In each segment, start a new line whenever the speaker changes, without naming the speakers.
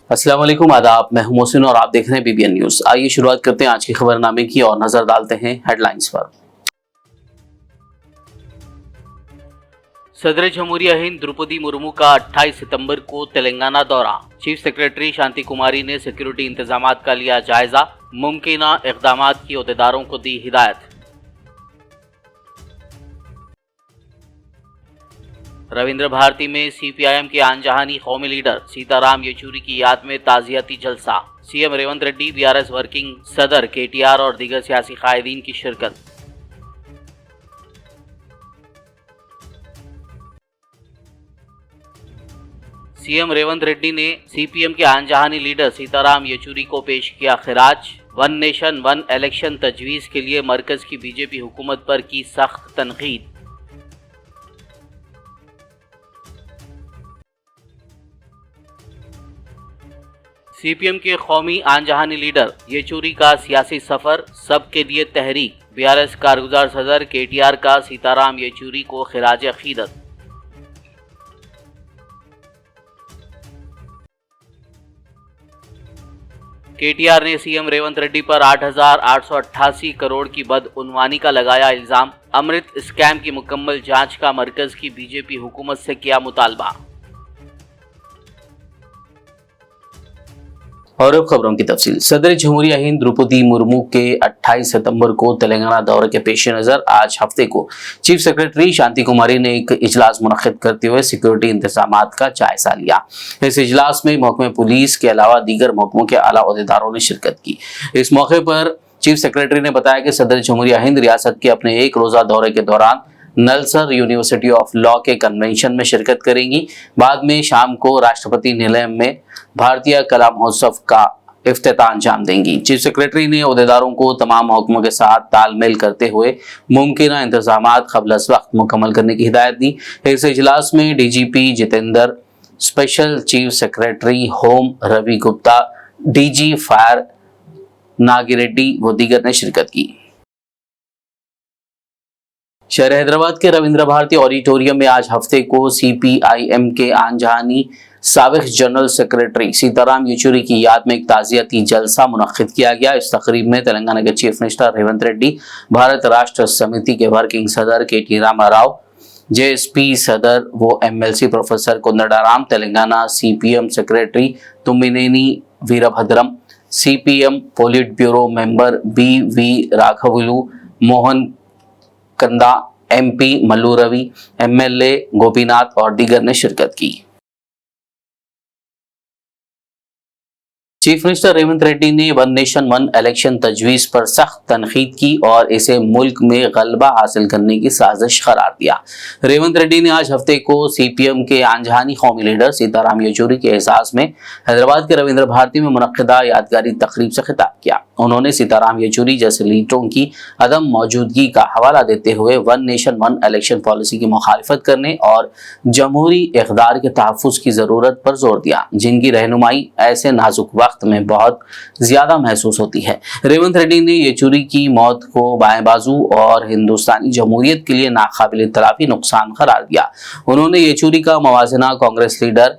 अस्सलाम वालेकुम, आदाब। मैं हूं मोहसिन और आप देख रहे हैं बीबीएन न्यूज। आइए शुरुआत करते हैं आज के खबरनामे की और नजर डालते हैं हेडलाइंस पर। सदर जमहूरिया हिंद द्रौपदी मुर्मू का 28 सितंबर को तेलंगाना दौरा। चीफ सेक्रेटरी शांति कुमारी ने सिक्योरिटी इंतजामात का लिया जायजा, मुमकिना इक़दामात की ओहदेदारों को दी हिदायत। रविंद्र भारती में सीपीआईएम के आनजहानी कौमी लीडर सीताराम येचूरी की याद में ताज़ियती जलसा। CM Revanth Reddy, BRS working सदर केटीआर और दीगर सियासी कायदीन की शिरकत। सीएम रेवंत रेड्डी ने सीपीएम के आनजहानी लीडर सीताराम येचूरी को पेश किया खिराज। वन नेशन वन इलेक्शन तजवीज़ के लिए मरकज की बीजेपी हुकूमत पर की सख्त तनकीद। सीपीएम के कौमी आनजहानी लीडर येचूरी का सियासी सफर सबके लिए तहरीक। बीआरएस कारगुजार सदर केटीआर का सीताराम येचूरी को खिराज अकीदत। केटीआर ने सीएम रेवंत रेड्डी पर 8,888 करोड़ की बदउनवानी का लगाया इल्जाम। अमृत स्कैम की मुकम्मल जांच का मरकज की बीजेपी हुकूमत से किया मुतालबा। और अब खबरों की तफसील। सदर जमहूरिया हिंद द्रौपदी मुर्मू के 28 सितंबर को तेलंगाना दौरे के पेश नज़र आज हफ्ते को चीफ सेक्रेटरी शांति कुमारी ने एक इजलास मुनक्किद करते हुए सिक्योरिटी इंतजामात का जायजा लिया। इस इजलास में महकमे पुलिस के अलावा दीगर महकमों के आला ओहदेदारों ने शिरकत की। इस मौके पर चीफ सेक्रेटरी ने बताया कि सदर जमहूरिया हिंद रियासत के अपने एक रोजा दौरे के दौरान नलसर यूनिवर्सिटी ऑफ लॉ के कन्वेंशन में शिरकत करेंगी। बाद में शाम को राष्ट्रपति निलयम में भारतीय कला महोत्सव का इफ्तिताह अंजाम देंगी। चीफ सेक्रेटरी ने ओहदेदारों को तमाम महकमों के साथ तालमेल करते हुए मुमकिना इंतजामात क़ब्ल अज़ वक्त मुकम्मल करने की हिदायत दी। इस इजलास में DGP Jitendra, special chief secretary home Ravi Gupta, DG fire Nagireddy व दीगर ने शिरकत की। शहर हैदराबाद के रविंद्र भारती ऑडिटोरियम में आज हफ्ते को सीपीआईएम के आनजहानी साबिक जनरल सेक्रेटरी सीताराम येचूरी की याद में एक ताज़ियती जलसा मुनक्किद किया गया। इस तकरीब में तेलंगाना के चीफ मिनिस्टर रेवंत रेड्डी, भारत राष्ट्र समिति के वर्किंग सदर केटी रामाराव, जेएसपी सदर व MLC professor Kodandaram, Telangana CPM secretary Tummineni Veerabhadram, CPM politburo member B V राघवुलु, मोहन कंदा, एमपी मल्लू रवि, एमएलए गोपीनाथ और दीगर ने शिरकत की। चीफ मिनिस्टर रेवंत रेड्डी ने वन नेशन वन इलेक्शन तजवीज़ पर सख्त तनकीद की और इसे मुल्क में गलबा हासिल करने की साजिश करार दिया। रेवंत रेड्डी ने आज हफ्ते को सीपीएम के आनजहानी कौमी लीडर सीताराम येचूरी के एजाज में हैदराबाद के रविंद्र भारती में मुनक्किदा यादगारी तकरीब से खिताब किया। उन्होंने सीताराम येचूरी जैसे लीडरों की अदम मौजूदगी का हवाला देते हुए one nation one election policy की मुखालिफत करने और जमहूरी इक़दार के तहफ़्फ़ुज़ की ज़रूरत पर जोर दिया, जिनकी रहनुमाई ऐसे नाजुक वक्त में बहुत ज्यादा महसूस होती है। रेवंत रेड्डी ने येचूरी की मौत को बाएं बाजू और हिंदुस्तानी जमहूरियत के लिए नाकाबिल तलाफी नुकसान करार दिया। उन्होंने येचूरी का मवाजना कांग्रेस लीडर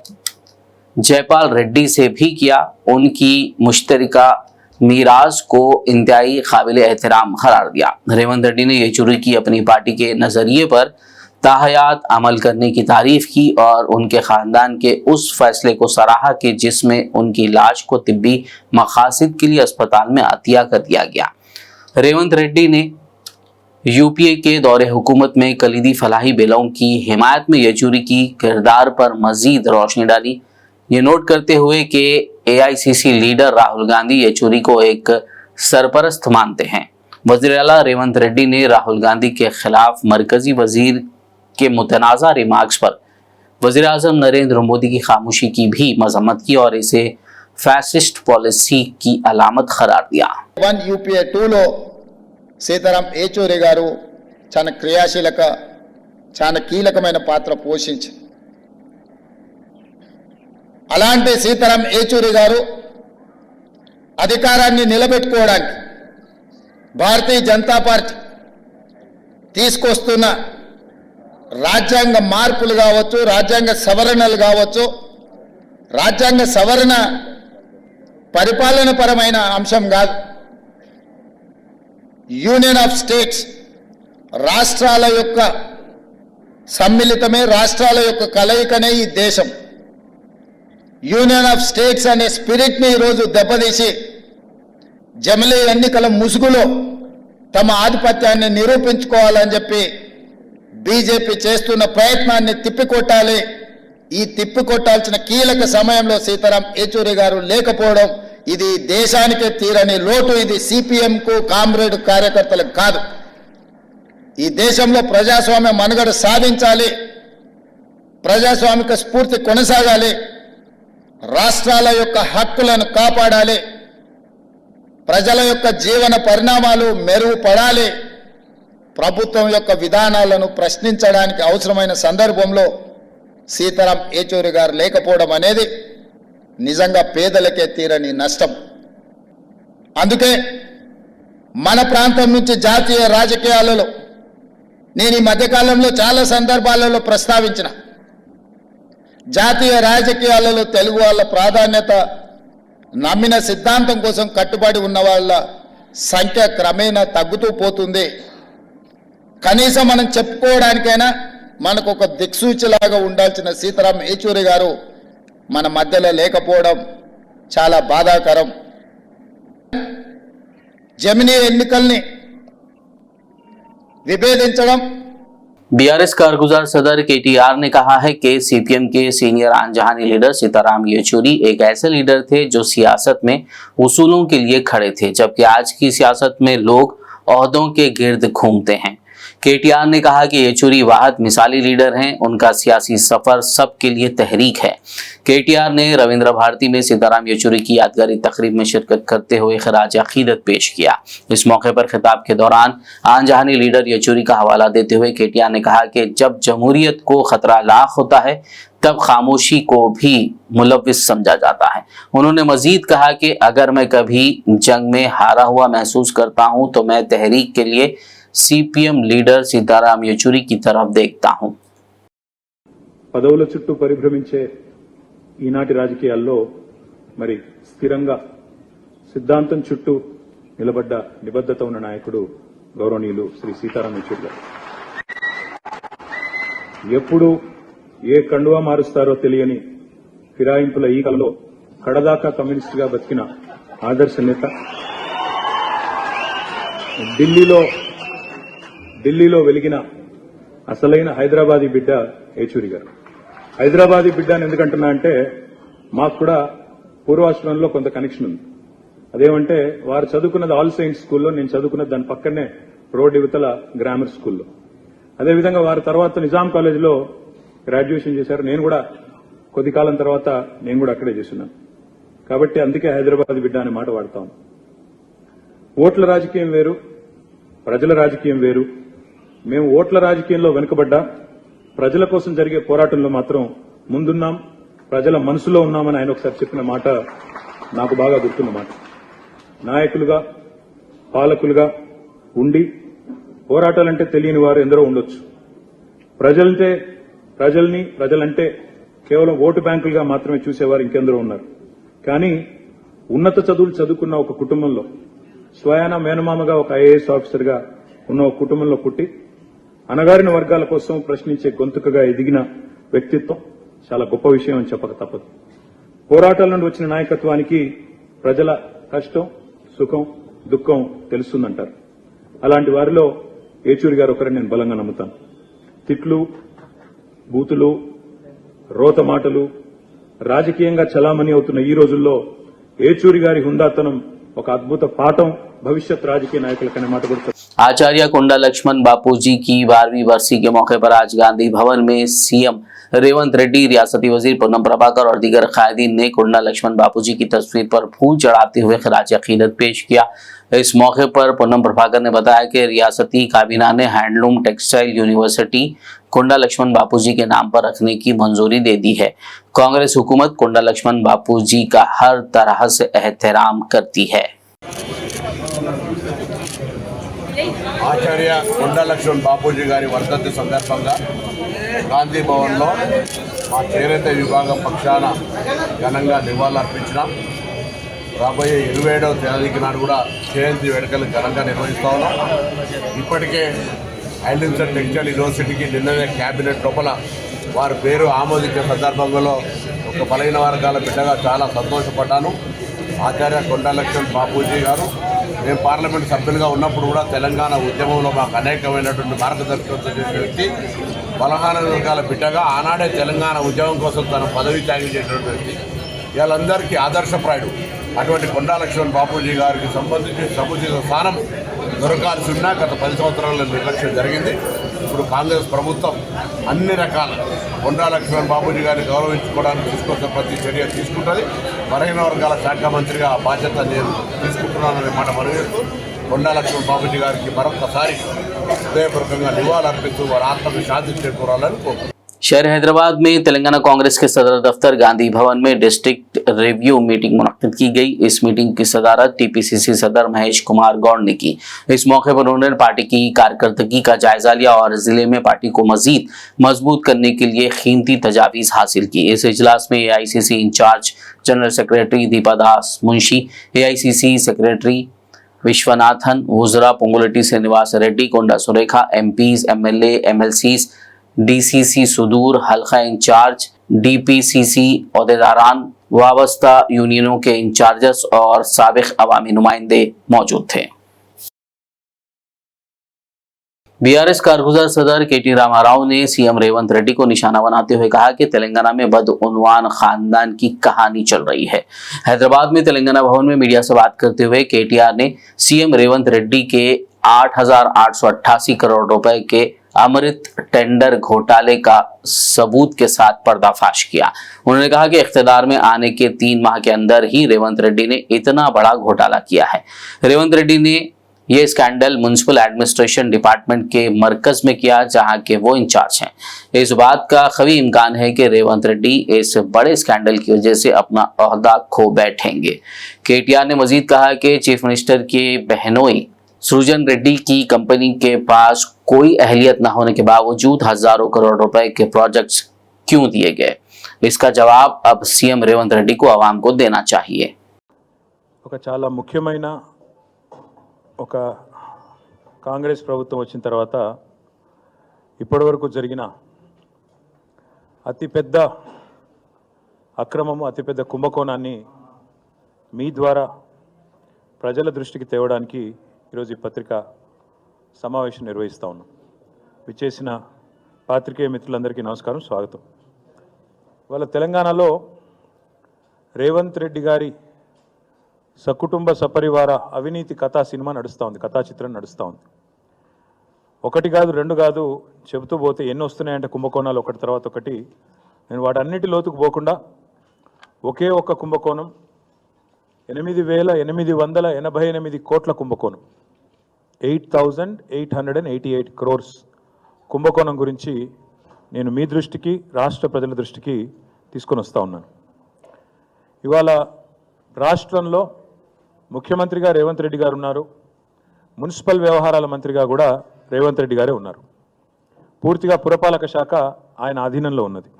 जयपाल रेड्डी से भी किया। उनकी मुश्तरका मीराज को इंतहाई काबिल एहतराम करार दिया। रेवंत रेड्डी ने येचूरी की अपनी पार्टी के नजरिए पर ताहयात अमल करने की तारीफ की और उनके खानदान के उस फैसले को सराहा कि जिसमें उनकी लाश को तिब्बी मकासद के लिए अस्पताल में अतिया कर दिया गया। रेवंत रेड्डी ने यूपीए के दौरे हुकूमत में कलीदी फलाही बिलों की हिमायत में येचूरी की किरदार पर मजीद रोशनी डाली, ये नोट करते हुए कि एआईसीसी लीडर राहुल गांधी येचूरी को एक सरपरस्त मानते हैं। वज़ीर आला रेवंत रेड्डी ने राहुल गांधी के खिलाफ मरकजी वजीर के मुतनाज़ा रिमार्क्स पर वज़ीर आज़म नरेंद्र मोदी की खामोशी की भी मजम्मत की और इसे फैसिस्ट पॉलिसी की अलामत करार दिया।
वन यूपीए 2లో సీతారాం येचूरी గారు చాలా క్రియాశీలక చాలా కీలకమైన పాత్ర పోషించారు। అలాంటి సీతారాం येचूरी గారు అధికారాన్ని నిలబెట్టుకోవడానికి భారతీయ జనతా పార్టీ తీసుకొస్తున్న రాజ్యాంగ మార్పులు కావచ్చు, రాజ్యాంగ సవరణలు కావచ్చు, రాజ్యాంగ సవరణ పరిపాలన పరమైన అంశం కాదు. యూనియన్ ఆఫ్ స్టేట్స్, రాష్ట్రాల యొక్క సమ్మిళితమే, రాష్ట్రాల యొక్క కలయికనే ఈ దేశం. యూనియన్ ఆఫ్ స్టేట్స్ అనే స్పిరిట్ని ఈరోజు దెబ్బతీసి జమిలీ ఎన్నికల ముసుగులో తమ ఆధిపత్యాన్ని నిరూపించుకోవాలని చెప్పి బీజేపీ చేస్తున్న ప్రయత్నాన్ని తిప్పికొట్టాలి. ఈ తిప్పికొట్టాల్సిన కీలక సమయంలో సీతారాం యేచూరి గారు లేకపోవడం ఇది దేశానికే తీరని లోటు. ఇది సిపిఎంకు, కామ్రేడ్ కార్యకర్తలకు కాదు. ఈ దేశంలో ప్రజాస్వామ్య మనుగడ సాధించాలి, ప్రజాస్వామిక స్ఫూర్తి కొనసాగాలి, రాష్ట్రాల యొక్క హక్కులను కాపాడాలి, ప్రజల యొక్క జీవన పరిణామాలు మెరుగుపడాలి, ప్రభుత్వం యొక్క విధానాలను ప్రశ్నించడానికి అవసరమైన సందర్భంలో సీతారాం యేచూరి గారు లేకపోవడం అనేది నిజంగా పేదలకే తీరని నష్టం. అందుకే మన ప్రాంతం నుంచి జాతీయ రాజకీయాలలో నేను ఈ మధ్యకాలంలో చాలా సందర్భాలలో ప్రస్తావించిన, జాతీయ రాజకీయాలలో తెలుగు వాళ్ళ ప్రాధాన్యత, నమ్మిన సిద్ధాంతం కోసం కట్టుబడి ఉన్న వాళ్ళ సంఖ్య క్రమేణా తగ్గుతూ పోతుంది. కనీసం మనం చెప్పుకోవడానికైనా మనకు ఒక దిక్సూచిలాగా ఉండాల్సిన సీతారాం యేచూరి గారు మన మధ్యలో లేకపోవడం చాలా బాధాకరం. జమినీ ఎన్నికల్ని విభేదించడం.
बीआरएस कारगुजार सदर केटीआर ने कहा है कि सीपीएम के सीनियर आंजहानी लीडर सीताराम येचूरी एक ऐसे लीडर थे जो सियासत में उसूलों के लिए खड़े थे, जबकि आज की सियासत में लोग ओहदों के गिर्द घूमते हैं। केटीआर ने कहा कि येचूरी वाहिद मिसाली लीडर हैं, उनका सियासी सफर सबके लिए तहरीक है। केटीआर ने रविंद्र भारती में सीताराम येचूरी की यादगारी तकरीब में शिरकत करते हुए खराज अकीदत पेश किया। इस मौके पर खिताब के दौरान आंजहानी लीडर येचूरी का हवाला देते हुए केटीआर ने कहा कि जब जमहूरियत को खतरा लाख होता है तब खामोशी को भी मुलव्विस समझा जाता है। उन्होंने मजीद कहा कि अगर मैं कभी जंग में हारा हुआ महसूस करता हूं तो मैं तहरीक के लिए सीपीएम लीडर सीताराम येचूरी की तरफ देखता हूं।
పదవుల చుట్టూ పరిభ్రమించే ఈనాటి రాజకీయాల్లో మరి స్థిరంగా సిద్ధాంతం చుట్టూ నిలబడ్డ నిబద్ధత ఉన్న నాయకుడు గౌరవనీయులు శ్రీ సీతారాం యేచూరి గారు. ఎప్పుడు ఏ కండువా మారుస్తారో తెలియని ఫిరాయింపుల ఈ కాలంలో కడదాకా కమ్యూనిస్టుగా బతికిన ఆదర్శ నేత, ఢిల్లీలో వెలిగిన అసలైన హైదరాబాదీ బిడ్డ యేచూరి గారు. హైదరాబాదీ బిడ్డ అని ఎందుకంటున్నా అంటే మాకు కూడా పూర్వాశ్రమంలో కొంత కనెక్షన్ ఉంది. అదేమంటే వారు చదువుకున్నది ఆల్ సైన్స్ స్కూల్లో, నేను చదువుకున్నది దాని పక్కనే రోడ్ యువతల గ్రామర్ స్కూల్లో. అదేవిధంగా వారు తర్వాత నిజాం కాలేజీలో గ్రాడ్యుయేషన్ చేశారు. నేను కూడా కొద్ది కాలం తర్వాత నేను కూడా అక్కడే చేస్తున్నాను. కాబట్టి అందుకే హైదరాబాద్ బిడ్డ అనే మాట వాడతాం. ఓట్ల రాజకీయం వేరు, ప్రజల రాజకీయం వేరు. మేము ఓట్ల రాజకీయంలో వెనుకబడ్డా ప్రజల కోసం జరిగే పోరాటంలో మాత్రం ముందున్నాం, ప్రజల మనసులో ఉన్నామని ఆయన ఒకసారి చెప్పిన మాట నాకు బాగా గుర్తున్న మాట. నాయకులుగా, పాలకులుగా ఉండి పోరాటాలంటే తెలియని వారు ఎందరో ఉండొచ్చు. ప్రజలంటే కేవలం ఓటు బ్యాంకులుగా మాత్రమే చూసేవారు ఇంకెందరో ఉన్నారు. కానీ ఉన్నత చదువులు చదువుకున్న ఒక కుటుంబంలో, స్వయాన మేనమామగా ఒక ఐఏఎస్ ఆఫీసర్గా ఉన్న ఒక కుటుంబంలో పుట్టి అణగారిన వర్గాల కోసం ప్రశ్నించే గొంతుకగా ఎదిగిన వ్యక్తిత్వం చాలా గొప్ప విషయం అని చెప్పక తప్పదు. పోరాటాల నుండి వచ్చిన నాయకత్వానికి ప్రజల కష్టం, సుఖం, దుఃఖం తెలుస్తుందంటారు. అలాంటి వారిలో యేచూరి గారు ఒకరని నేను బలంగా నమ్ముతాను. తిట్లు, బూతులు, రోత మాటలు రాజకీయంగా చలామణి అవుతున్న ఈ రోజుల్లో యేచూరి గారి హుందాతనం ఒక అద్భుత పాఠం भविष्यत राजकीय नायकुलकने మాట కూడా.
आचार्य कोंडा लक्ष्मण बापूजी की 12वीं वर्षी के मौके पर आज गांधी भवन में सीएम रेवंत रेड्डी, रियासती वजीर पूनम प्रभाकर और दीगर कायदीन ने कोंडा लक्ष्मण बापूजी की तस्वीर पर फूल चढ़ाते हुए खराज अकीदत पेश किया। इस मौके पर पूनम प्रभाकर ने बताया कि रियासती काबीना ने हैंडलूम टेक्सटाइल यूनिवर्सिटी कोंडा लक्ष्मण बापूजी के नाम पर रखने की मंजूरी दे दी है। कांग्रेस हुकूमत कोंडा लक्ष्मण बापूजी का हर तरह से एहतराम करती है।
ఆచార్య కొండా లక్ష్మణ్ బాపూజీ గారి వర్ధంతి సందర్భంగా గాంధీ భవన్లో మా చేనేత విభాగం పక్షాన ఘనంగా నివాళులర్పించిన రాబోయే 27వ తేదీకి నాడు కూడా జయంతి వేడుకలు ఘనంగా నిర్వహిస్తా ఉన్నాం. ఇప్పటికే ఐలిన్స్ అండ్ టెక్స్టైల్ యూనివర్సిటీకి నిన్ననే క్యాబినెట్ లోపల వారి పేరు ఆమోదించే సందర్భంలో ఒక బలహీన వర్గాల బిడ్డగా చాలా సంతోషపడ్డాను. ఆచార్య కొండా లక్ష్మణ్ బాపూజీ గారు మేము పార్లమెంట్ సభ్యులుగా ఉన్నప్పుడు కూడా తెలంగాణ ఉద్యమంలో మాకు అనేకమైనటువంటి మార్గదర్శకత్వం చేసిన వ్యక్తి, బలహీన వర్గాల బిడ్డగా ఆనాడే తెలంగాణ ఉద్యమం కోసం తన పదవి త్యాగం చేసినటువంటి వ్యక్తి, వీళ్ళందరికీ ఆదర్శప్రాయుడు. అటువంటి కొండా లక్ష్మణ్ బాపూజీ గారికి సంబంధించి సముచిత స్థానం దొరకాల్సి ఉన్నా గత 10 సంవత్సరాల నిర్లక్ష్యం జరిగింది. ఇప్పుడు కాంగ్రెస్ ప్రభుత్వం అన్ని రకాల కొండా లక్ష్మణ్ బాపూజీ గారిని గౌరవించుకోవడానికి తీసుకొచ్చే ప్రతి చర్య తీసుకుంటుంది. బలహీన వర్గాల శాఖ మంత్రిగా ఆ బాధ్యత నేను తీసుకుంటున్నాననే మాట మనవేస్తూ కొండా లక్ష్మణ్ బాపూజీ గారికి మరొకసారి హృదయపూర్వకంగా నివాళులర్పిస్తూ వారి ఆత్మకు శాంతి చేకూరాలని కోరుకుంటున్నాను.
शहर हैदराबाद में तेलंगाना कांग्रेस के सदर दफ्तर गांधी भवन में डिस्ट्रिक्ट रिव्यू मीटिंग मुनक्किद की गई। इस मीटिंग की सदारत टीपीसीसी सदर महेश कुमार गौड़ ने की। इस मौके पर उन्होंने पार्टी की कारकर्दगी का जायजा लिया और जिले में पार्टी को मजीद मजबूत करने के लिए कीमती तजावीज हासिल की। इस इजलास में AICC in charge general secretary Deepa Das Munshi, AICC secretary Vishwanathan, वुजरा Ponguleti Srinivas Reddy, Konda Surekha, MPs, MLA, MLCs, DCC सुदूर, हल्का इंचार्ज, डीपीसीसी अहदेदारान, वाबस्ता यूनियनों के इंचार्जेस और साबिक अवामी नुमाइंदे मौजूद थे। बीआरएस कारगुजार सदर केटी रामाराव ने सीएम रेवंत रेड्डी को निशाना बनाते हुए कहा कि तेलंगाना में बदउनवान खानदान की कहानी चल रही है। हैदराबाद में तेलंगाना भवन में मीडिया से बात करते हुए केटीआर ने सीएम रेवंत रेड्डी के 8,888 करोड़ रुपए के अमृत टेंडर घोटाले का सबूत के साथ पर्दाफाश किया। उन्होंने कहा कि इख्तियार में आने के 3 माह के अंदर ही रेवंत रेड्डी ने इतना बड़ा घोटाला किया है। रेवंत रेड्डी ने यह स्कैंडल म्युनिसिपल एडमिनिस्ट्रेशन डिपार्टमेंट के मरकज में किया जहां के वो इंचार्ज हैं। इस बात का कभी इम्कान है कि रेवंत रेड्डी इस बड़े स्कैंडल की वजह से अपना ओहदा खो बैठेंगे। केटीआर ने मजीद कहा कि चीफ मिनिस्टर के बहनोई सृजन रेड्डी की कंपनी के पास कोई अहलियत न होने के बावजूद हजारों करोड़ रुपए के प्रोजेक्ट्स क्यों दिए गए, इसका जवाब अब सीएम रेवंत रेड्डी को आवाम को देना चाहिए।
ఒక చాలా ముఖ్యమైన ఒక కాంగ్రెస్ ప్రభుత్వం వచ్చిన తర్వాత ఇప్పటివరకు జరిగిన అతిపెద్ద అక్రమము, అతిపెద్ద కుంభకోణాన్ని మీ ద్వారా ప్రజల దృష్టికి తేవడానికి ఈరోజు ఈ పత్రికా సమావేశం నిర్వహిస్తూ ఉన్నాం. విచ్చేసిన పాత్రికేయ మిత్రులందరికీ నమస్కారం, స్వాగతం. వాళ్ళ తెలంగాణలో రేవంత్ రెడ్డి గారి సకుటుంబ సపరివార అవినీతి కథా సినిమా నడుస్తూ ఉంది, కథా చిత్రం నడుస్తూ ఉంది. ఒకటి కాదు, రెండు కాదు, చెబుతూ పోతే ఎన్ని వస్తున్నాయంటే కుంభకోణాలు ఒకటి తర్వాత ఒకటి. నేను వాటన్నిటి లోతుకు పోకుండా ఒకే ఒక్క కుంభకోణం 8,888 కోట్ల కుంభకోణం, 8,888 crores కుంభకోణం గురించి నేను మీ దృష్టికి, రాష్ట్ర ప్రజల దృష్టికి తీసుకొని వస్తూ ఉన్నాను. ఇవాళ రాష్ట్రంలో ముఖ్యమంత్రిగా రేవంత్ రెడ్డి గారు ఉన్నారు, మున్సిపల్ వ్యవహారాల మంత్రిగా కూడా రేవంత్ రెడ్డి గారే ఉన్నారు. పూర్తిగా పురపాలక శాఖ ఆయన ఆధీనంలో ఉన్నది.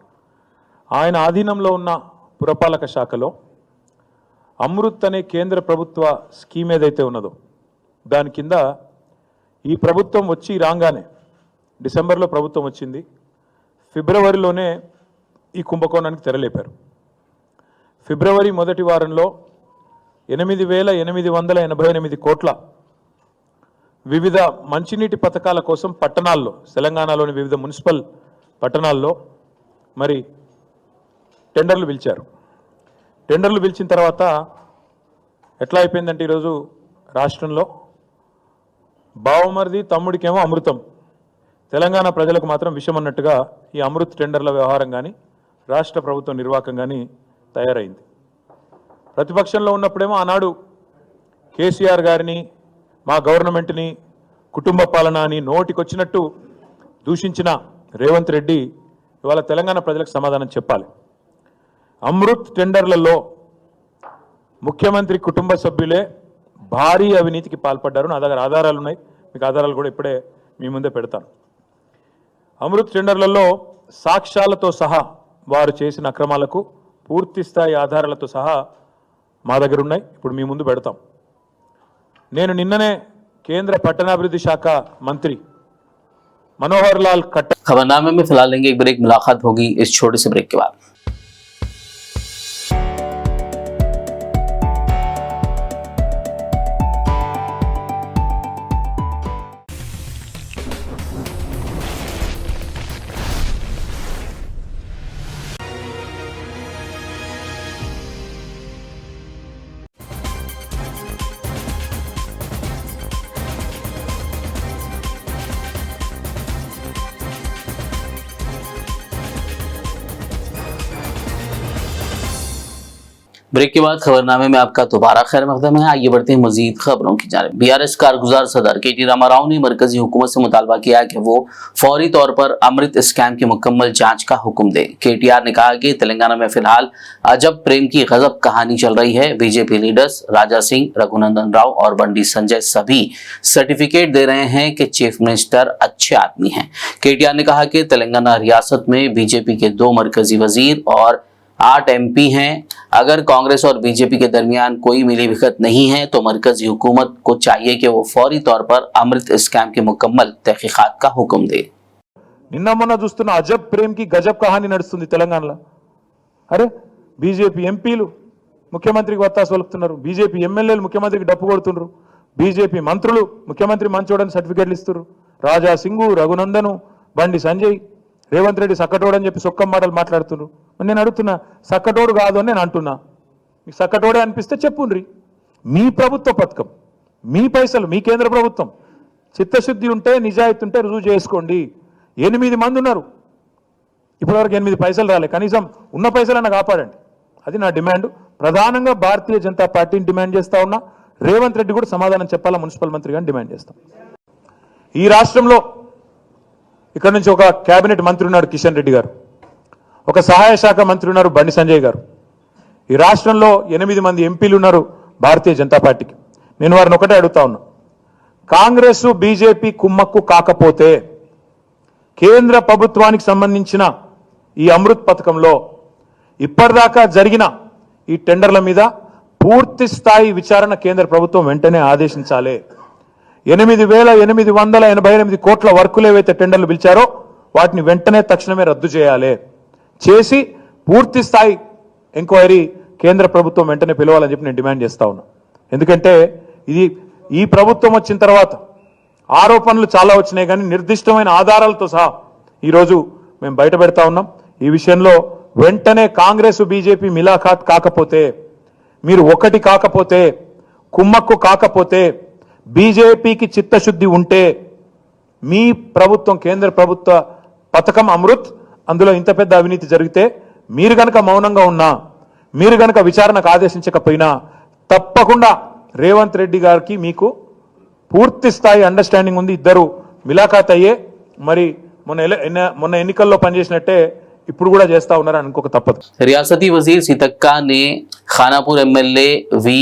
ఆయన ఆధీనంలో ఉన్న పురపాలక శాఖలో అమృత్ అనే కేంద్ర ప్రభుత్వ స్కీమ్ ఏదైతే ఉన్నదో దాని కింద ఈ ప్రభుత్వం వచ్చి రాగానే, డిసెంబర్లో ప్రభుత్వం వచ్చింది, ఫిబ్రవరిలోనే ఈ కుంభకోణానికి తెరలేపారు. ఫిబ్రవరి మొదటి వారంలో 8,888 కోట్ల వివిధ మంచినీటి పథకాల కోసం పట్టణాల్లో, తెలంగాణలోని వివిధ మున్సిపల్ పట్టణాల్లో మరి టెండర్లు పిలిచారు. టెండర్లు పిలిచిన తర్వాత ఎట్లా అయిపోయిందంటే ఈరోజు రాష్ట్రంలో బావమరిది తమ్ముడికేమో అమృతం, తెలంగాణ ప్రజలకు మాత్రం విషం అన్నట్టుగా ఈ అమృత్ టెండర్ల వ్యవహారం కానీ రాష్ట్ర ప్రభుత్వ నిర్వాహకం కానీ తయారైంది. ప్రతిపక్షంలో ఉన్నప్పుడేమో ఆనాడు కేసీఆర్ గారిని, మా గవర్నమెంట్ని కుటుంబ పాలన అని నోటికొచ్చినట్టు దూషించిన రేవంత్ రెడ్డి ఇవాళ తెలంగాణ ప్రజలకు సమాధానం చెప్పాలి. అమృత్ టెండర్లలో ముఖ్యమంత్రి కుటుంబ సభ్యులే భారీ అవినీతికి పాల్పడ్డారు. నా దగ్గర ఆధారాలు ఉన్నాయి, మీకు ఆధారాలు కూడా ఇప్పుడే మీ ముందే పెడతాను. అమృత్ టెండర్లలో సాక్ష్యాలతో సహా వారు చేసిన అక్రమాలకు పూర్తి స్థాయి ఆధారాలతో సహా మా దగ్గర ఉన్నాయి, ఇప్పుడు మీ ముందు పెడతాం. నేను నిన్ననే కేంద్ర పట్టణాభివృద్ధి శాఖ మంత్రి मनोहर लाल खट्टर।
खबरनामे में फिलहाल लेंगे एक ब्रेक, मुलाकात होगी इस छोटे से ब्रेक के बाद। ब्रेक के बाद खबरनामे में आपका दोबारा खैर मकदम है। आइए बढ़ते हैं मजीद खबरों की जानिब। बीआरएस कारगुजार सदर के.टी. रामाराव ने मरकजी हुकूमत से मुतालबा किया कि वो फौरी तौर पर अमृत स्कैम की मुकम्मल जांच का हुक्म दे। केटीआर ने कहा कि तेलंगाना में फिलहाल अजब प्रेम की गजब कहानी चल रही है। बीजेपी लीडर्स राजा सिंह, रघुनंदन राव और बंडी संजय सभी सर्टिफिकेट दे रहे हैं कि चीफ मिनिस्टर अच्छे आदमी हैं। केटीआर ने कहा कि तेलंगाना रियासत में बीजेपी के 2 मरकजी वजीर और 8 MP हैं। अगर कांग्रेस और बीजेपी के दरमियान कोई मिलीभगत नहीं है तो मरकजी हुकूमत को चाहिए कि वो फौरी तौर पर अमृत स्कैम की मुकम्मल तहकीकात का हुक्म दे।
నిన్న మొన్న చూస్తున్న అజబ్ ప్రేమ్ కి గజబ్ కహాని నడుస్తుంది తెలంగాణలో. అరే బీజేపీ ఎంపీలు ముఖ్యమంత్రికి వత్తాసు పలుకుతున్నారు, బీజేపీ ఎమ్మెల్యేలు ముఖ్యమంత్రికి డప్పు కొడుతున్నారు, బీజేపీ మంత్రులు ముఖ్యమంత్రి మంచోడని సర్టిఫికేట్లు ఇస్తున్నారు. రాజా సింగు, రఘునందను, బండి సంజయ్, రేవంత్ రెడ్డి సక్కటోడు అని చెప్పి సొక్కం మాటలు మాట్లాడుతున్నారు. నేను అడుగుతున్నా, సక్కటోడు కాదు అని నేను అంటున్నా. మీకు సక్కటోడే అనిపిస్తే చెప్పుండ్రి. మీ ప్రభుత్వ పథకం, మీ పైసలు, మీ కేంద్ర ప్రభుత్వం, చిత్తశుద్ధి ఉంటే నిజాయితీ ఉంటే రుజువు చేసుకోండి. 8 మంది ఉన్నారు, ఇప్పటివరకు 8 పైసలు రాలే. కనీసం ఉన్న పైసలన్నా కాపాడండి. అది నా డిమాండ్. ప్రధానంగా భారతీయ జనతా పార్టీని డిమాండ్ చేస్తా ఉన్నా. రేవంత్ రెడ్డి కూడా సమాధానం చెప్పాలా మున్సిపల్ మంత్రి గారిని డిమాండ్ చేస్తాం. ఈ రాష్ట్రంలో ఇక్కడ నుంచి ఒక కేబినెట్ మంత్రి ఉన్నాడు కిషన్ రెడ్డి గారు, ఒక సహాయ శాఖ మంత్రి ఉన్నారు బండి సంజయ్ గారు. ఈ రాష్ట్రంలో 8 మంది ఎంపీలు ఉన్నారు భారతీయ జనతా పార్టీకి. నేను వారిని ఒకటే అడుగుతా ఉన్నా, కాంగ్రెస్ బీజేపీ కుమ్మక్కు కాకపోతే కేంద్ర ప్రభుత్వానికి సంబంధించిన ఈ అమృత్ పథకంలో ఇప్పటిదాకా జరిగిన ఈ టెండర్ల మీద పూర్తి స్థాయి విచారణ కేంద్ర ప్రభుత్వం వెంటనే ఆదేశించాలి. 8,888 కోట్ల వర్కులు ఏవైతే టెండర్లు పిలిచారో వాటిని వెంటనే తక్షణమే రద్దు చేయాలి. చేసి పూర్తి స్థాయి ఎంక్వైరీ కేంద్ర ప్రభుత్వం వెంటనే పిలవాలని చెప్పి నేను డిమాండ్ చేస్తా ఉన్నా. ఎందుకంటే ఈ ప్రభుత్వం వచ్చిన తర్వాత ఆరోపణలు చాలా వచ్చినాయి, కానీ నిర్దిష్టమైన ఆధారాలతో సహా ఈరోజు మేము బయట పెడతా ఉన్నాం. ఈ విషయంలో వెంటనే కాంగ్రెస్ బీజేపీ మిలాఖాత్ కాకపోతే, మీరు ఒకటి కాకపోతే, కుమ్మక్కు కాకపోతే, బీజేపీకి చిత్తశుద్ధి ఉంటే మీ ప్రభుత్వం కేంద్ర ప్రభుత్వ పథకం అమృత్, అందులో ఇంత పెద్ద అవినీతి జరిగితే మీరు గనక మౌనంగా ఉన్నా, మీరు గనక విచారణకు ఆదేశించకపోయినా తప్పకుండా రేవంత్ రెడ్డి గారికి మీకు పూర్తి స్థాయి అండర్స్టాండింగ్ ఉంది. ఇద్దరు మిలాఖాత్ అయ్యే మరి మొన్న ఎన్నికల్లో పనిచేసినట్టే ఇప్పుడు కూడా చేస్తా ఉన్నారని అనుకోక తప్పదు.
रियासती वजीर सीतक्का ने खानापुर MLA वी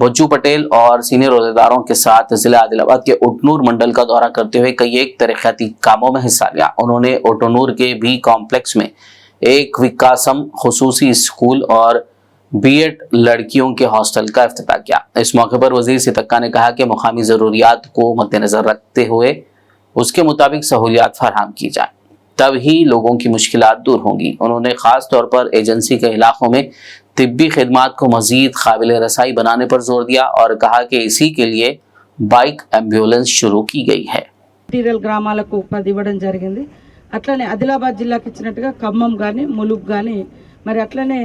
बच्चू पटेल और सीनियर अहदेदारों के साथ जिला आदिलाबाद के उटनूर मंडल का दौरा करते हुए कई एक तरक्याती कामों में हिस्सा लिया। उन्होंने उटनूर के भी कॉम्प्लेक्स में एक विकासम खुसूसी स्कूल और B.Ed लड़कियों के हॉस्टल का इफ्तिताह किया। इस मौके पर वजीर सीतक्का ने कहा कि मुकामी जरूरियात को मद्देनजर रखते हुए उसके मुताबिक सहूलियात फराहम की जाए, तब ही लोगों की मुश्किलात दूर होंगी। उन्होंने खास तौर पर एजेंसी के इलाकों में तिब्बी खिदमात को मजीद काबिल रसाई बनाने पर जोर दिया और कहा कि इसी के लिए बाइक एम्बुलेंस शुरू की गई है।
మెటీరియల్ గ్రామాలకు 10 ఇవ్వడం జరిగింది. అట్లనే ఆదిలాబాద్ జిల్లాకి ఇచ్చినట్టుగా ఖమ్మం కానీ ములుగు కానీ, మరి అట్లనే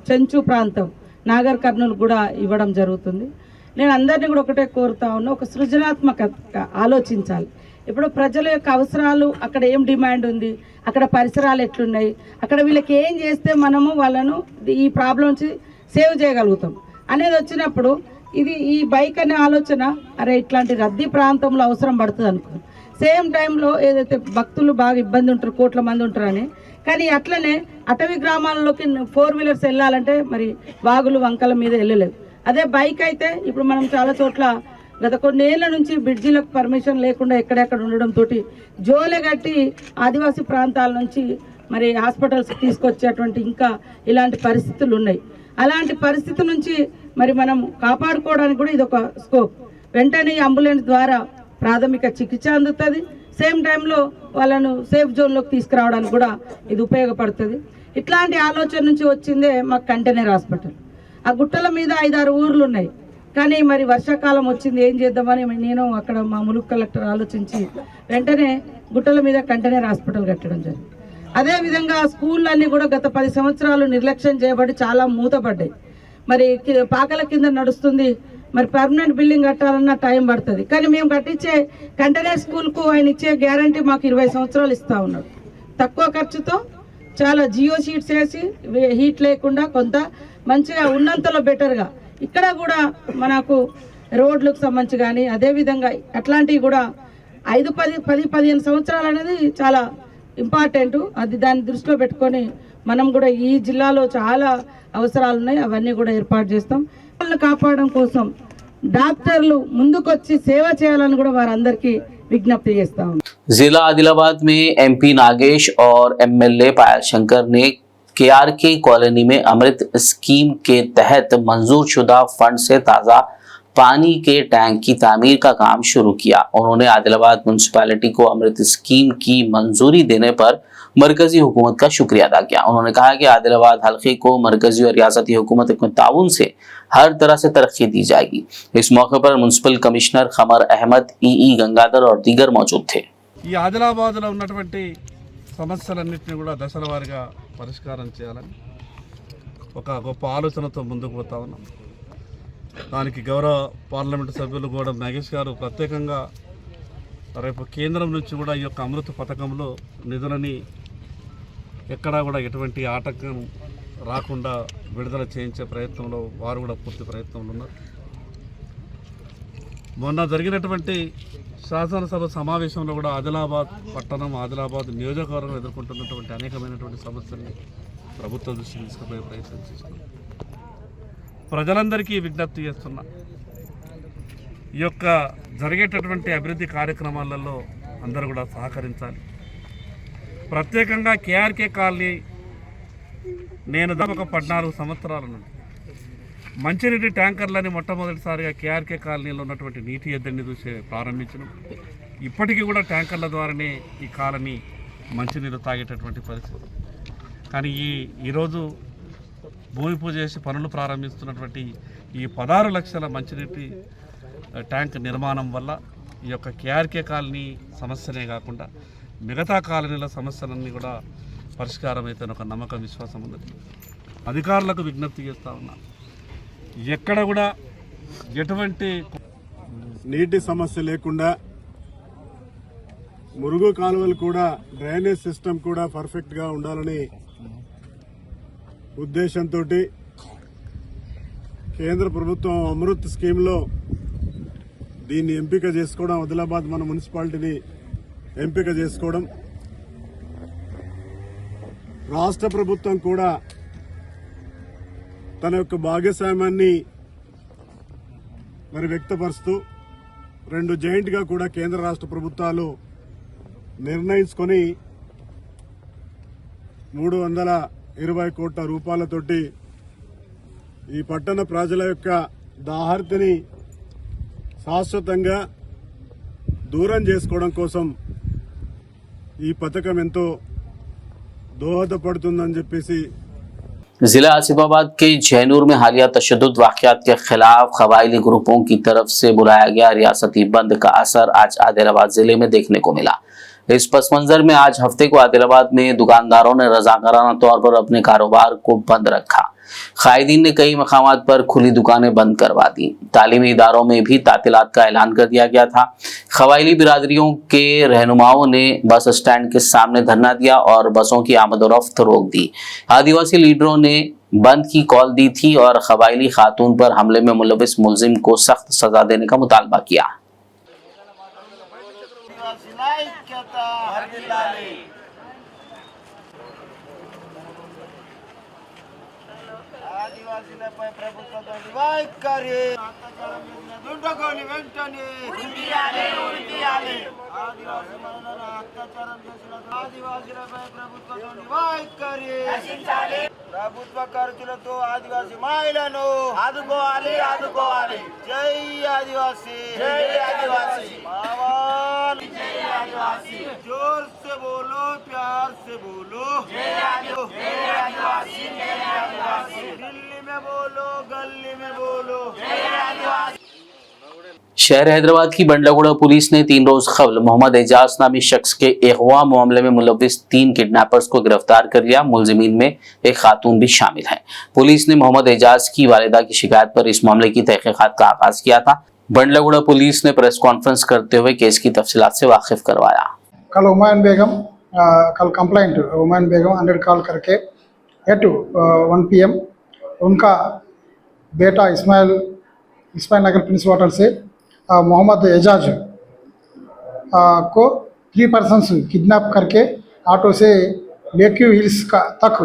చెంచు ప్రాంతం నాగర్ కర్నూలు కూడా ఇవ్వడం జరుగుతుంది. నేను అందరినీ కూడా ఒకటే కోరుతా ఉన్నా, ఒక సృజనాత్మకంగా ఆలోచించాలి. ఇప్పుడు ప్రజల యొక్క అవసరాలు, అక్కడ ఏం డిమాండ్ ఉంది, అక్కడ పరిసరాలు ఎట్లున్నాయి, అక్కడ వీళ్ళకి ఏం చేస్తే మనము వాళ్ళను ఈ ప్రాబ్లం నుంచి సేవ్ చేయగలుగుతాం అనేది వచ్చినప్పుడు ఈ బైక్ అనే ఆలోచన, అరే ఇట్లాంటి రద్దీ ప్రాంతంలో అవసరం పడుతుంది అనుకో. సేమ్ టైంలో ఏదైతే భక్తులు బాగా ఇబ్బంది ఉంటారు, కోట్ల మంది ఉంటారని, కానీ అట్లనే అటవీ గ్రామాలలోకి 4 వీలర్స్ వెళ్ళాలంటే మరి వాగులు వంకల మీద వెళ్ళలేవు. అదే బైక్ అయితే ఇప్పుడు మనం చాలా చోట్ల గత కొన్నేళ్ల నుంచి బ్రిడ్జిలకు పర్మిషన్ లేకుండా ఎక్కడెక్కడ ఉండడంతో జోలె కట్టి ఆదివాసీ ప్రాంతాల నుంచి మరి హాస్పిటల్స్ తీసుకొచ్చేటువంటి ఇంకా ఇలాంటి పరిస్థితులు ఉన్నాయి. అలాంటి పరిస్థితి నుంచి మరి మనం కాపాడుకోవడానికి కూడా ఇది ఒక స్కోప్. వెంటనే ఈ అంబులెన్స్ ద్వారా ప్రాథమిక చికిత్స అందుతుంది, సేమ్ టైంలో వాళ్ళను సేఫ్ జోన్లోకి తీసుకురావడానికి కూడా ఇది ఉపయోగపడుతుంది. ఇట్లాంటి ఆలోచన నుంచి వచ్చిందే మాకు కంటైనర్ హాస్పిటల్. ఆ గుట్టల మీద 5-6 ఊర్లు ఉన్నాయి, కానీ మరి వర్షాకాలం వచ్చింది, ఏం చేద్దామని నేను అక్కడ మా ములుగు కలెక్టర్ ఆలోచించి వెంటనే గుట్టల మీద కంటైనర్ హాస్పిటల్ కట్టడం జరిగింది. అదేవిధంగా స్కూళ్ళన్నీ కూడా గత 10 సంవత్సరాలు నిర్లక్ష్యం చేయబడి చాలా మూతపడ్డాయి. మరి పాకల కింద నడుస్తుంది, మరి పర్మనెంట్ బిల్డింగ్ కట్టాలన్నా టైం పడుతుంది. కానీ మేము కట్టించే కంటైనర్ స్కూల్కు ఆయన ఇచ్చే గ్యారంటీ మాకు 20 సంవత్సరాలు ఇస్తూ ఉన్నాడు. తక్కువ ఖర్చుతో చాలా జియో షీట్స్ వేసి హీట్ లేకుండా కొంత మంచిగా ఉన్నంతలో బెటర్గా ఇక్కడ కూడా మనకు రోడ్లకు సంబంధించి కానీ అదేవిధంగా అట్లాంటివి కూడా 5-10-15 సంవత్సరాలు అనేది చాలా ఇంపార్టెంట్. అది దాన్ని దృష్టిలో పెట్టుకొని మనం కూడా ఈ జిల్లాలో చాలా అవసరాలు ఉన్నాయి, అవన్నీ కూడా ఏర్పాటు చేస్తాం. వాళ్ళని కాపాడడం కోసం డాక్టర్లు ముందుకొచ్చి సేవ చేయాలని కూడా వారందరికీ విజ్ఞప్తి చేస్తా ఉన్నాం.
जिला आदिलाबाद में एमपी नागेश और एमएलए पायल शंकर ने केआरके कॉलोनी में अमृत स्कीम के तहत मंजूर शुदा फंड से ताज़ा पानी के टैंक की तामीर का काम शुरू किया। उन्होंने आदिलाबाद म्युनिसिपैलिटी को अमृत स्कीम की मंजूरी देने पर मरकजी हुकूमत का शुक्रिया अदा किया। उन्होंने कहा कि आदिलाबाद हल्के को मरकजी और रियासती हुकूमत के ताउन से हर तरह से तरक्की दी जाएगी। इस मौके पर म्युनिसिपल कमिश्नर खमर अहमद, ई गंगाधर और दीगर मौजूद थे।
ఈ ఆదిలాబాద్లో ఉన్నటువంటి సమస్యలన్నింటినీ కూడా దశల వారీగా పరిష్కారం చేయాలని ఒక గొప్ప ఆలోచనతో ముందుకు పోతా ఉన్నాం. దానికి గౌరవ పార్లమెంటు సభ్యులు కూడా నాగేష్ గారు ప్రత్యేకంగా రేపు కేంద్రం నుంచి కూడా ఈ యొక్క అమృత పథకంలో నిధులని ఎక్కడా కూడా ఎటువంటి ఆటంకం రాకుండా విడుదల చేయించే ప్రయత్నంలో వారు కూడా పూర్తి ప్రయత్నంలో ఉన్నారు. మొన్న జరిగినటువంటి శాసనసభ సమావేశంలో కూడా ఆదిలాబాద్ పట్టణం, ఆదిలాబాద్ నియోజకవర్గం ఎదుర్కొంటున్నటువంటి అనేకమైనటువంటి సమస్యల్ని ప్రభుత్వ దృష్టికి తీసుకుపోయే ప్రయత్నం చేస్తున్నాం. ప్రజలందరికీ విజ్ఞప్తి చేస్తున్నా, ఈ యొక్క జరిగేటటువంటి అభివృద్ధి కార్యక్రమాలలో అందరూ కూడా సహకరించాలి. ప్రత్యేకంగా కేఆర్కే కాలనీ నేను దాదాపు 14 సంవత్సరాల నుండి మంచినీటి ట్యాంకర్లని మొట్టమొదటిసారిగా కేఆర్కే కాలనీలో ఉన్నటువంటి నీటి ఎద్దడిని చూసే ప్రారంభించడం. ఇప్పటికీ కూడా ట్యాంకర్ల ద్వారానే ఈ కాలనీ మంచినీరు తాగేటటువంటి పరిస్థితి. కానీ ఈరోజు భూమి పూజ చేసి పనులు ప్రారంభిస్తున్నటువంటి ఈ 16 లక్షల మంచినీటి ట్యాంక్ నిర్మాణం వల్ల ఈ యొక్క కేఆర్కే కాలనీ సమస్యనే కాకుండా మిగతా కాలనీల సమస్యలన్నీ కూడా పరిష్కారం అయితే ఒక నమ్మకం, విశ్వాసం ఉన్నది. అధికారులకు విజ్ఞప్తి చేస్తూ ఉన్నా, ఎక్కడ కూడా ఎటువంటి
నీటి సమస్య లేకుండా మురుగు కాలువలు కూడా డ్రైనేజ్ సిస్టమ్ కూడా పర్ఫెక్ట్గా ఉండాలని ఉద్దేశంతో కేంద్ర ప్రభుత్వం అమృత్ స్కీమ్లో దీన్ని ఎంపిక చేసుకోవడం, ఆదిలాబాద్ మన మున్సిపాలిటీని ఎంపిక చేసుకోవడం, రాష్ట్ర ప్రభుత్వం కూడా తన యొక్క భాగస్వామ్యాన్ని వ్యక్తపరుస్తూ 2 జాయింట్గా కూడా కేంద్ర రాష్ట్ర ప్రభుత్వాలు నిర్ణయించుకొని 320 కోట్ల రూపాయలతోటి ఈ పట్టణ ప్రజల యొక్క దాహార్తిని శాశ్వతంగా దూరం చేసుకోవడం కోసం ఈ పథకం ఎంతో దోహదపడుతుందని చెప్పేసి
जिला आसिफाबाद के जैनूर में हालिया तशद्दुद वाक़यात के खिलाफ कबायली ग्रुपों की तरफ से बुलाया गया रियासती बंद का असर आज आदिलाबाद जिले में देखने को मिला। इस पस मंजर में आज हफ्ते को आदिलाबाद में दुकानदारों ने रजाकाराना तौर पर अपने कारोबार को बंद रखा। कायदीन ने कई मकामात पर खुली दुकानें बंद करवा दी। तालीमी इदारों में भी तातीलात का ऐलान कर दिया गया था। कबायली बिरादरियों के रहनुमाओं ने बस स्टैंड के सामने धरना दिया और बसों की आमदोरफ्त रोक दी। आदिवासी लीडरों ने बंद की कॉल दी थी और कबायली खातून पर हमले में मुलविस मुलजिम को सख्त सजा देने का मुतालबा किया।
ఆదివాసీలపై ప్రభుత్వం వైఖరి అత్యాచారం చేసిన దుండగోని వెంటనే ఆదివాసీ మహిళల అత్యాచారం చేసిన ఆదివాసీలపై ప్రభుత్వం వైఖరి ప్రభుత్వ ఖర్చులతో ఆదివాసీ మహిళను ఆదుకోవాలి ఆదుకోవాలి జై ఆదివాసీ జై ఆదివాసీ మావాల్ జై ఆదివాసీ जोर से बोलो प्यार से बोलो जय आदिवासी जय आदिवासी दिल्ली में बोलो गली में बोलो जय आदिवासी।
शहर हैदराबाद की बंडलागुड़ा पुलिस ने 3 रोज कबल मोहम्मद एजाज नामी शख्स के अगवा मामले में मुलविस 3 किडनैपर्स को गिरफ्तार कर लिया। मुलजिमीन में एक खातून भी शामिल है। पुलिस ने मोहम्मद एजाज की वालिदा की शिकायत पर इस मामले की तहकीकात का आगाज किया था। बंडलागुड़ा पुलिस ने प्रेस कॉन्फ्रेंस करते हुए केस की तफसीलात से वाकिफ करवाया।
कल हुमायूं बेगम कल कंप्लेंट हुमायूं बेगम 100 कॉल करके एट 1 PM उनका बेटा इस्माइल नगर प्रिंस होटल से मोहम्मद एजाज को 3 पर्सन्स किडनैप करके ऑटो से लेक्यू हिल्स तक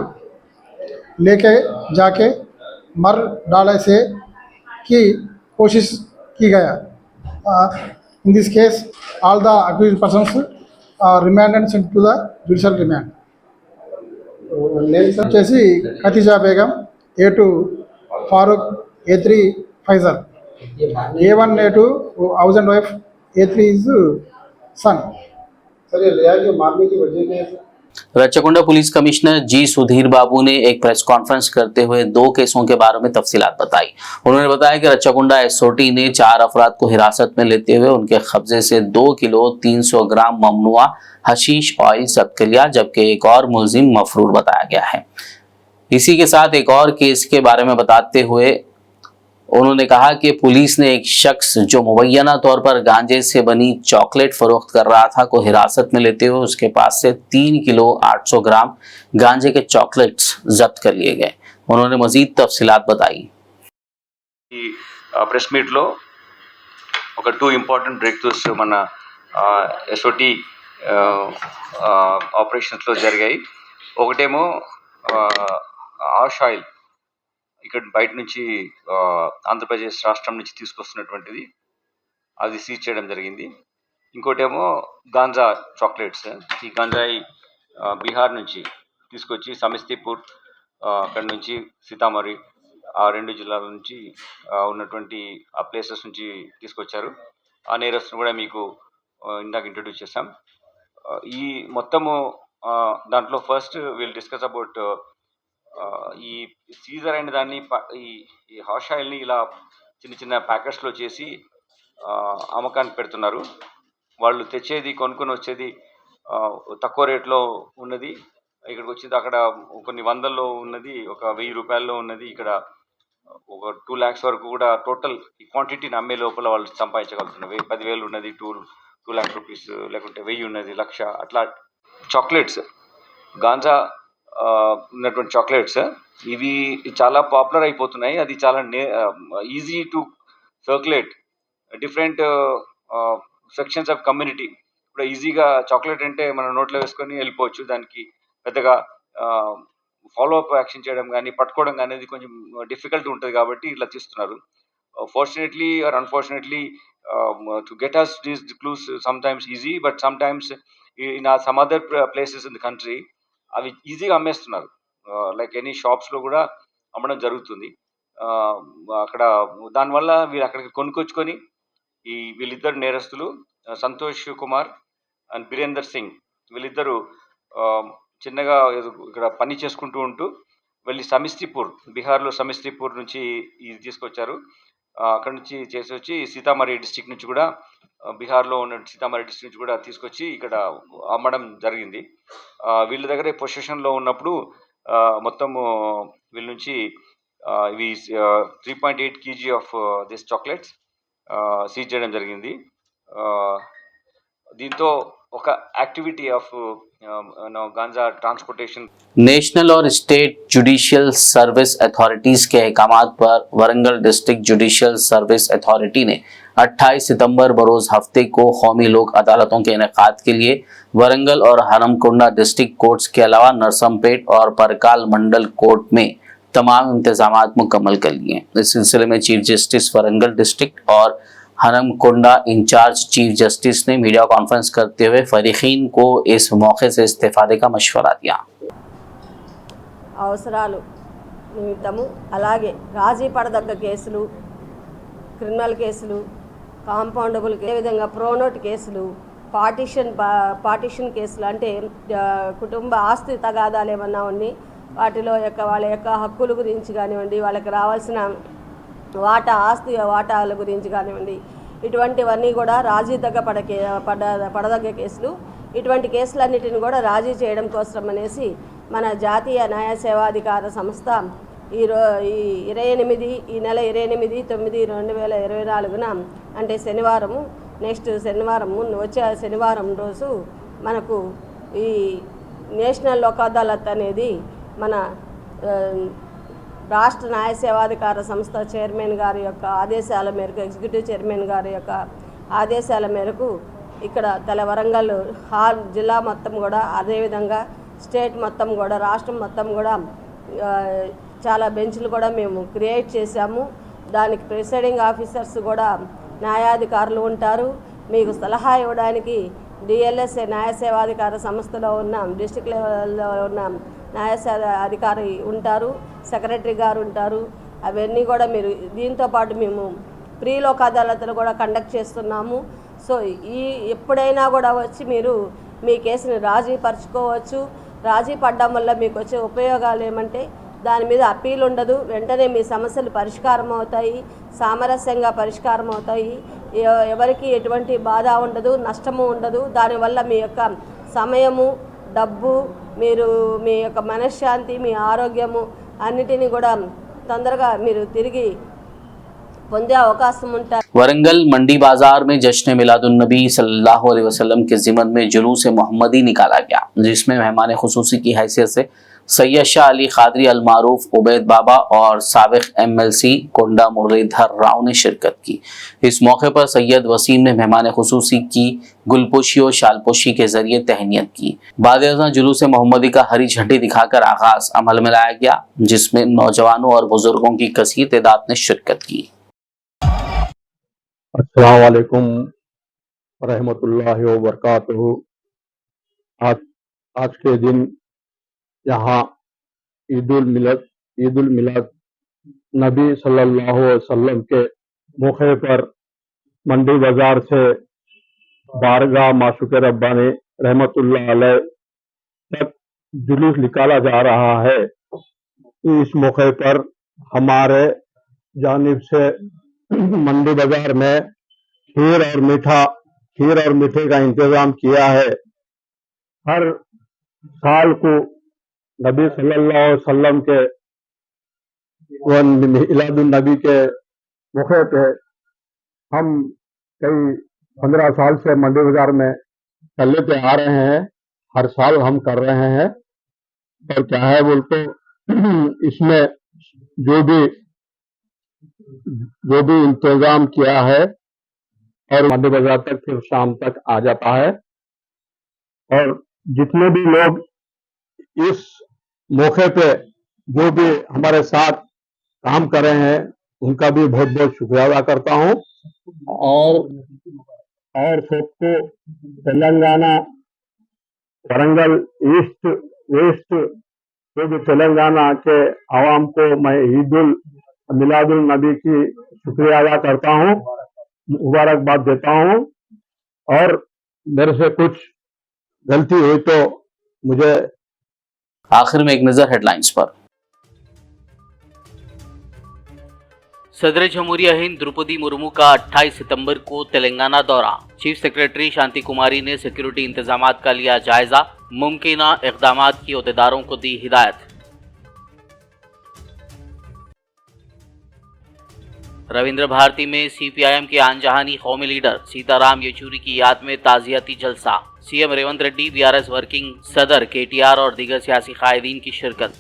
लेके जाके मर डाले से की कोशिश की गया। In this case all the accused persons remanded sent to the judicial remand. Names వచ్చేసి Khatija Begum, A2 Farooq, A3 Faisal, A1 A2 house and wife, A3 is son. Sir ये लिया के मारने की वजह क्या है?
Rachakonda police commissioner G Sudheer Babu ने एक प्रेस कॉन्फ्रेंस करते हुए 2 केसों के बारे में तफसीलात बताई। उन्होंने बताया कि रच्चाकुंडा SOT ने 4 अफराद को हिरासत में लेते हुए उनके कब्जे से 2 किलो 300 ग्राम ममनुआ हशीश ऑयल जब्त कर लिया, जबकि एक और मुलजिम मफरूर बताया गया है। इसी के साथ एक और केस के बारे में बताते हुए उन्होंने कहा कि पुलिस ने एक शख्स जो मुबैना तौर पर गांजे से बनी चॉकलेट फरोख्त कर रहा था को हिरासत में लेते हुए उसके पास से 3 किलो 800 ग्राम गांजे के चॉकलेट्स जब्त कर लिए गए। उन्होंने मजीद तफसीलात बताई।
ప్రెస్ మీట్లో ఒక 2 ఇంపార్టెంట్ బ్రేక్ త్రూస్ మన SOT ఆపరేషన్స్లో జరిగాయి. ఒకటేమో ఆష్ ఆయిల్ ఇక్కడ బయట నుంచి ఆంధ్రప్రదేశ్ రాష్ట్రం నుంచి తీసుకొస్తున్నటువంటిది, అది సీజ్ చేయడం జరిగింది. ఇంకోటేమో గాంజా చాక్లెట్స్. ఈ గాంజాయి బీహార్ నుంచి తీసుకొచ్చి సమస్తీపూర్, అక్కడ నుంచి సీతామఢీ, ఆ 2 జిల్లాల నుంచి ఉన్నటువంటి ఆ ప్లేసెస్ నుంచి తీసుకొచ్చారు. ఆ నేరస్తును కూడా మీకు ఇందాక ఇంట్రడ్యూస్ చేశాం. ఈ మొత్తము దాంట్లో ఫస్ట్ విల్ డిస్కస్ అబౌట్ ఈ సీజర్ అయిన దాన్ని, ఈ హాష్ ఆయిల్ని ఇలా చిన్న చిన్న ప్యాకెట్స్లో చేసి అమ్మకానికి పెడుతున్నారు. వాళ్ళు తెచ్చేది, కొనుక్కొని వచ్చేది తక్కువ రేట్లో ఉన్నది, ఇక్కడికి వచ్చింది అక్కడ కొన్ని వందల్లో ఉన్నది, ఒక 1000 రూపాయల్లో ఉన్నది, ఇక్కడ ఒక 2 lakhs వరకు కూడా టోటల్ ఈ క్వాంటిటీని అమ్మే లోపల వాళ్ళు సంపాదించగలుగుతున్నారు. 10,000 ఉన్నది, 2 lakh రూపీస్, లేకుంటే 1000 ఉన్నది, 1,00,000 అట్లా. చాక్లెట్స్, గాంజా ఉన్నటువంటి చాక్లెట్స్ ఇవి చాలా పాపులర్ అయిపోతున్నాయి. అది చాలా easy to circulate. Different sections of community కూడా ఈజీగా చాక్లెట్ అంటే మనం నోట్లో వేసుకొని వెళ్ళిపోవచ్చు. దానికి పెద్దగా ఫాలో అప్ యాక్షన్ చేయడం కానీ పట్టుకోవడం కానీ అనేది కొంచెం డిఫికల్ట్ ఉంటుంది కాబట్టి ఇట్లా తీస్తున్నారు. Fortunately are unfortunately to get us these clues sometimes easy, but sometimes in some other places in the country అవి ఈజీగా అమ్మేస్తున్నారు. లైక్ ఎనీ షాప్స్లో కూడా అమ్మడం జరుగుతుంది. అక్కడ దానివల్ల వీళ్ళు అక్కడికి కొనుక్కొచ్చుకొని వీళ్ళిద్దరు నేరస్తులు సంతోష్ కుమార్ అండ్ బీరేందర్ సింగ్, వీళ్ళిద్దరూ చిన్నగా ఇక్కడ పని చేసుకుంటూ ఉంటూ వెళ్ళి సమస్తీపూర్, బీహార్లో సమస్తీపూర్ నుంచి ఇది తీసుకొచ్చారు. అక్కడ నుంచి చేసి వచ్చి సీతామఢీ డిస్టిక్ నుంచి కూడా, బీహార్లో ఉన్న సీతామఢీ డిస్టిక్ నుంచి కూడా తీసుకొచ్చి ఇక్కడ అమ్మడం జరిగింది. వీళ్ళ దగ్గర పొజిషన్లో ఉన్నప్పుడు మొత్తము వీళ్ళ నుంచి ఇవి 3.8 kg of this chocolates seize చేయడం జరిగింది. దీంతో ఒక యాక్టివిటీ ఆఫ్ गांजा ट्रांसपोर्टेशन।
नेशनल और स्टेट जुडिशियल सर्विस अथॉरिटीज के अहकामात पर Warangal district judicial service authority ने 28 सितंबर बरोज हफ्ते को कौमी लोक अदालतों के इनेकाद के लिए वरंगल और हरमकुंडा डिस्ट्रिक्ट कोर्ट्स के अलावा नरसमपेट और परकाल मंडल कोर्ट में तमाम इंतजाम मुकम्मल कर लिए। इस सिलसिले में चीफ जस्टिस वरंगल डिस्ट्रिक्ट और हनमकोंडा इंचार्ज चीफ जस्टिस ने मीडिया कॉन्फ्रेंस करते हुए फरीकीन को इस मौके से इस्तेफादे का मशवरा दिया।
అవసరాలు నిమిత్తము అలాగే రాజీ పడదగ్గ కేసులు, క్రిమినల్ కేసులు, కాంపౌండబుల్ విధంగా ప్రోనోట్ కేసులు, పార్టిషన్ కేసులు అంటే కుటుంబ ఆస్తి తగాదాలు ఏమన్నా ఉన్నాయి వాటిలో వాళ్ళ యొక్క హక్కుల గురించి కానివ్వండి, వాళ్ళకి రావాల్సిన వాటాల గురించి కానివ్వండి, ఇటువంటివన్నీ కూడా రాజీ పడదగ్గ కేసులు. ఇటువంటి కేసులన్నిటిని కూడా రాజీ చేయడం కోసం అనేసి మన జాతీయ న్యాయ సేవాధికార సంస్థ ఈ నెల 28/9/2024 అంటే శనివారము, నెక్స్ట్ శనివారం వచ్చే శనివారం రోజు మనకు ఈ నేషనల్ లోక్ అదాలత్ అనేది మన రాష్ట్ర న్యాయ సేవాధికార సంస్థ చైర్మన్ గారి యొక్క ఆదేశాల మేరకు, ఎగ్జిక్యూటివ్ చైర్మన్ గారి యొక్క ఆదేశాల మేరకు ఇక్కడ వరంగల్ జిల్లా మొత్తం కూడా, అదేవిధంగా స్టేట్ మొత్తం కూడా, రాష్ట్రం మొత్తం కూడా చాలా బెంచ్లు కూడా మేము క్రియేట్ చేశాము. దానికి ప్రిసైడింగ్ ఆఫీసర్స్ కూడా న్యాయాధికారులు ఉంటారు. మీకు సలహా ఇవ్వడానికి డిఎల్ఎస్ న్యాయ సేవాధికార సంస్థలో ఉన్న డిస్ట్రిక్ట్ లెవెల్లో ఉన్న న్యాయ అధికారి ఉంటారు, సెక్రటరీ గారు ఉంటారు. అవన్నీ కూడా మీరు దీంతో పాటు మేము ప్రీ లోక్ అదాలత్లు కూడా కండక్ట్ చేస్తున్నాము. సో ఎప్పుడైనా కూడా వచ్చి మీరు మీ కేసుని రాజీ పరుచుకోవచ్చు. రాజీ పడడం వల్ల మీకు వచ్చే ఉపయోగాలు ఏమంటే దాని మీద అప్పీల్ ఉండదు, వెంటనే మీ సమస్యలు పరిష్కారం అవుతాయి, సామరస్యంగా పరిష్కారం అవుతాయి, ఎవరికి ఎటువంటి బాధ ఉండదు, నష్టము ఉండదు. దానివల్ల మీ యొక్క సమయము, డబ్బు, మీరు మీ యొక్క మనశ్శాంతి, మీ ఆరోగ్యము అన్నిటినీ కూడా తొందరగా మీరు తిరిగి పొందే అవకాశం ఉంటుంది.
वरंगल मंडी बाजार में जश्न मिलादुन्नबी सल्लल्लाहु अलैहि वसल्लम के ज़िमन में जुलूस मोहम्मदी निकाला गया, जिसमें मेहमान खुसूसी की हैसियत से सैयद शाह अली खादरी अल मारूफ उबैद बाबा और साबिक MLC कोंडा मुरलीधर राव ने शिरकत की। इस मौके पर सैयद वसीम ने मेहमान खुसूसी की गुलपोशी और शालपोशी के जरिए तहनीत की। बाद जुलूस मोहम्मदी का हरी झंडी दिखाकर आगाज अमल में लाया गया, जिसमें नौजवानों और बुजुर्गों की कसीर तादाद ने शिरकत की।
अस्सलाम वालेकुम रहमतुल्लाहि व बरकातहू। आज के दिन यहाँ ईदुल मिलाद नबी सल्लल्लाहु अलैहि वसल्लम के मौके पर मंडी बाजार से बारगाह माशूक़ रब्बानी रहमतुल्लाह अलैह तक जुलूस निकाला जा रहा है। इस मौके पर हमारे जानिब से मंडी बाजार में खीर और मीठे का इंतजाम किया है। हर साल को नबी सल्लल्लाहु अलैहि वसल्लम के मिलादुन नबी के मौके पे हम कई 15 साल से मंडी बाजार में चलते आ रहे हैं। हर साल हम कर रहे हैं। पर क्या है बोलते इसमें जो भी इंतजाम किया है और मंडी बाजार तक फिर शाम तक आ जाता है। और जितने भी लोग इस मौके पे जो भी हमारे साथ काम कर रहे हैं उनका भी बहुत बहुत शुक्रिया अदा करता हूँ। और सबको तेलंगाना वरंगल ईस्ट वेस्ट जो भी तेलंगाना के आवाम को मैं ईदुल मिलादुल नबी की शुक्रिया अदा करता हूँ, मुबारकबाद देता हूँ। और मेरे से कुछ गलती हुई तो मुझे।
आखिर में एक नजर हेडलाइंस पर। सदर जमहूरिया हिंद द्रौपदी मुर्मू का 28 सितंबर को तेलंगाना दौरा। चीफ सेक्रेटरी शांति कुमारी ने सिक्योरिटी इंतजामात का लिया जायजा, मुमकिना इक़दामात की अहदेदारों को दी हिदायत। रविंद्र भारती में CPIM के आनजहानी कौमी लीडर सीताराम येचूरी की याद में ताज़ियती जलसा। CM Revanth Reddy, BRS working सदर KTR और दीगर सियासी कायदीन की शिरकत।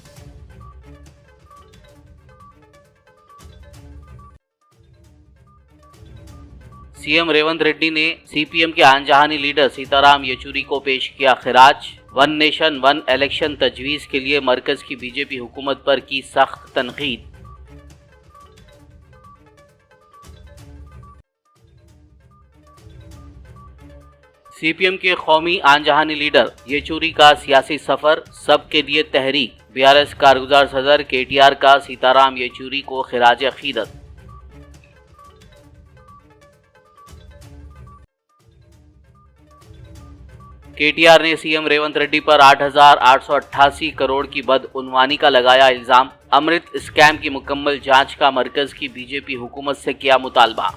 CM रेवंत रेड्डी ने CPM के आनजहानी लीडर सीताराम येचूरी को पेश किया खिराज। वन नेशन वन इलेक्शन तजवीज़ के लिए मरकज़ की बीजेपी हुकूमत पर की सख्त तनकीद। सीपीएम के कौमी आंजहानी लीडर येचूरी का सियासी सफर सबके लिए तहरीक। बीआरएस कारगुजार सदर केटीआर का सीताराम येचूरी को खिराज अकीदत। केटीआर ने सीएम रेवंत रेड्डी पर 8,888 करोड़ की बदउनवानी का लगाया इल्जाम। अमृत स्कैम की मुकम्मल जांच का मरकज की बीजेपी हुकूमत से किया मुतालबा।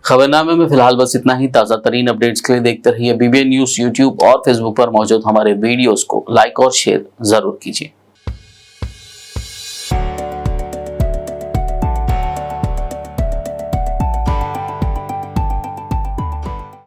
खबरनामे में फिलहाल बस इतना ही। ताज़ा तरीन अपडेट्स के लिए देखते रहिए BBN न्यूज़ यूट्यूब और फेसबुक पर मौजूद हमारे वीडियोस को लाइक और शेयर जरूर कीजिए।